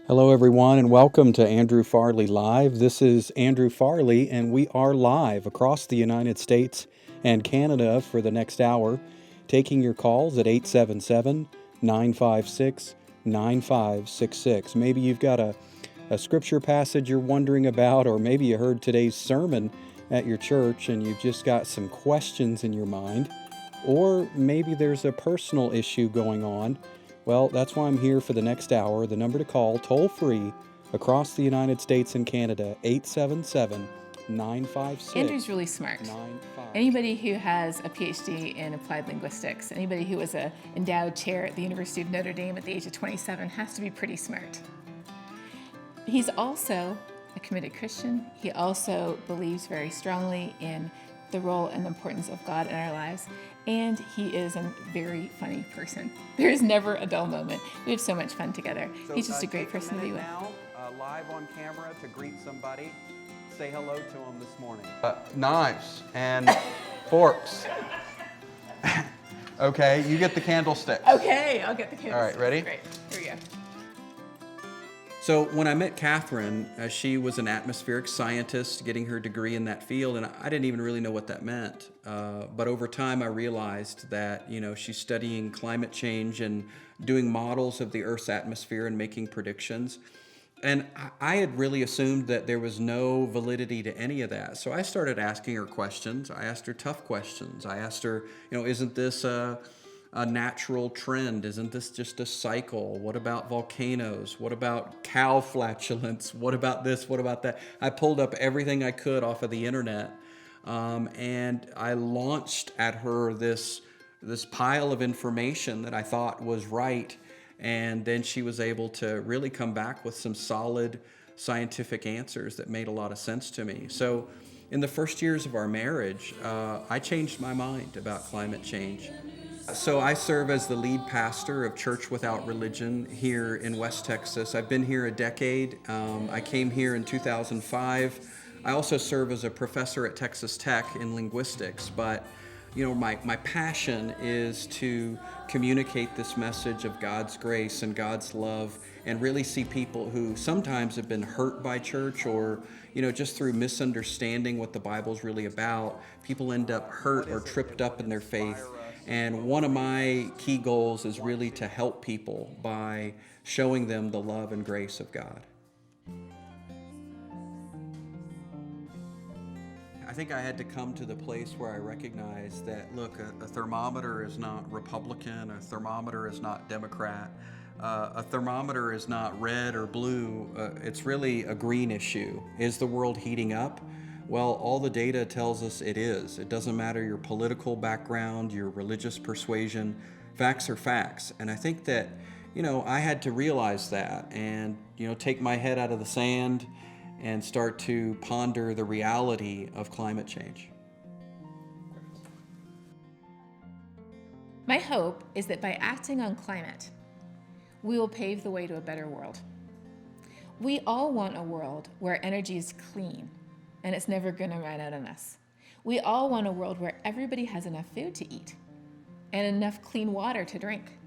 Hello, everyone, and welcome to Andrew Farley Live. This is Andrew Farley, and we are live across the United States and Canada for the next hour, taking your calls at 877-956-9566. Maybe you've got a scripture passage you're wondering about, or maybe you heard today's sermon at your church and you've just got some questions in your mind, or maybe there's a personal issue going on. Well, that's why I'm here for the next hour. The number to call, toll free, across the United States and Canada, 877-956. Andrew's really smart. Anybody who has a PhD in applied linguistics, anybody who was an endowed chair at the University of Notre Dame at the age of 27 has to be pretty smart. He's also a committed Christian. He also believes very strongly in the role and the importance of God in our lives. And he is a very funny person. There's never a dull moment. We have so much fun together. He's just a great person to be with. Now, live on camera to greet somebody. Say hello to them this morning. Knives and forks. Okay, you get the candlestick. Okay, I'll get the candlestick. All right, ready? Great, here we go. So when I met Catherine, she was an atmospheric scientist getting her degree in that field, and I didn't even really know what that meant. But over time, I realized that, she's studying climate change and doing models of the Earth's atmosphere and making predictions. And I had really assumed that there was no validity to any of that. So I started asking her questions. I asked her tough questions. I asked her, isn't this a natural trend? Isn't this just a cycle? What about volcanoes? What about cow flatulence? What about this? What about that? I pulled up everything I could off of the internet, and I launched at her this pile of information that I thought was right, and then she was able to really come back with some solid scientific answers that made a lot of sense to me. So in the first years of our marriage, I changed my mind about climate change. So I serve as the lead pastor of Church Without Religion here in West Texas. I've been here a decade. I came here in 2005. I also serve as a professor at Texas Tech in linguistics, but my passion is to communicate this message of God's grace and God's love, and really see people who sometimes have been hurt by church, or just through misunderstanding what the Bible's really about, people end up hurt or tripped up in their faith. And one of my key goals is really to help people by showing them the love and grace of God. I think I had to come to the place where I recognized that, look, a thermometer is not Republican, a thermometer is not Democrat, a thermometer is not red or blue, it's really a green issue. Is the world heating up? Well, all the data tells us it is. It doesn't matter your political background, your religious persuasion. Facts are facts. And I think that, I had to realize that and, take my head out of the sand and start to ponder the reality of climate change. My hope is that by acting on climate, we will pave the way to a better world. We all want a world where energy is clean and it's never going to run out on us. We all want a world where everybody has enough food to eat and enough clean water to drink.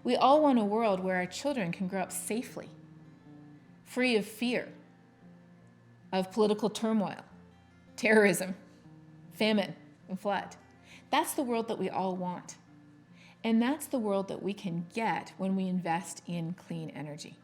We all want a world where our children can grow up safely, free of fear, of political turmoil, terrorism, famine, and flood. That's the world that we all want. And that's the world that we can get when we invest in clean energy.